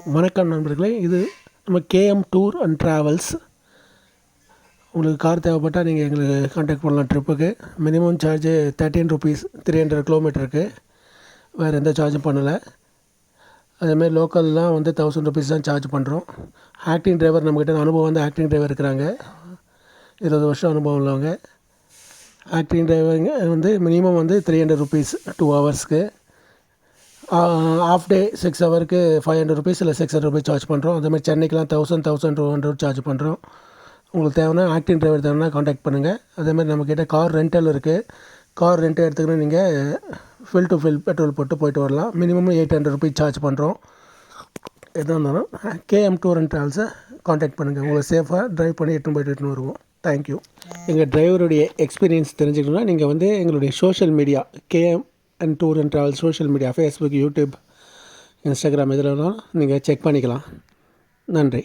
வணக்கம் நண்பர்களே, இது நம்ம கேஎம் டூர் அண்ட் ட்ராவல்ஸ். உங்களுக்கு கார் தேவைப்பட்டால் நீங்கள் எங்களுக்கு கான்டாக்ட் பண்ணலாம். ட்ரிப்புக்கு மினிமம் சார்ஜு 13 ருபீஸ் 300 கிலோமீட்டருக்கு. வேறு எந்த சார்ஜும் பண்ணலை. அதேமாதிரி லோக்கல்லாம் வந்து 1000 ருபீஸ் தான் சார்ஜ் பண்ணுறோம். ஆக்டிங் டிரைவர் நம்மக்கிட்ட அனுபவம் வந்து ஆக்டிங் டிரைவர் இருக்கிறாங்க. 20 வருஷம் அனுபவம் உள்ளவங்க. ஆக்டிங் டிரைவருங்க வந்து மினிமம் வந்து 300 ருபீஸ் 2 ஹவர்ஸ்க்கு. ஆஃப் டே 6 ஹவருக்கு 500 ருபீஸ் இல்லை 600 ருபீஸ் சார்ஜ் பண்ணுறோம். அதேமாதிரி சென்னைக்கெலாம் 1200 சார்ஜ் பண்ணுறோம். உங்களுக்கு தேவைன்னா ஆக்டிங் டிரைவர் தேவைன்னா காண்டாக்ட் பண்ணுங்கள். அதேமாதிரி நம்மக்கிட்ட கார் ரெண்டல் இருக்குது. கார் ரெண்ட் எடுத்துக்கிட்டு நீங்கள் ஃபில் டு ஃபில் பெட்ரோல் போட்டு போயிட்டு வரலாம். மினிமம் 800 ருபீஸ் சார்ஜ் பண்ணுறோம். எதாக இருந்தாலும் கேஎம் டூர் அண்ட் ட்ராவல்ஸை காண்டாக்ட் பண்ணுங்கள். உங்களை சேஃபாக ட்ரைவ் பண்ணி எட்டுன்னு வருவோம். தேங்க்யூ. எங்கள் டிரைவருடைய எக்ஸ்பீரியன்ஸ் தெரிஞ்சுக்கணுன்னா நீங்கள் வந்து எங்களுடைய social media KM and tour and travel social media Facebook, YouTube, Instagram இதில் நீங்கள் செக் பண்ணிக்கலாம். நன்றி.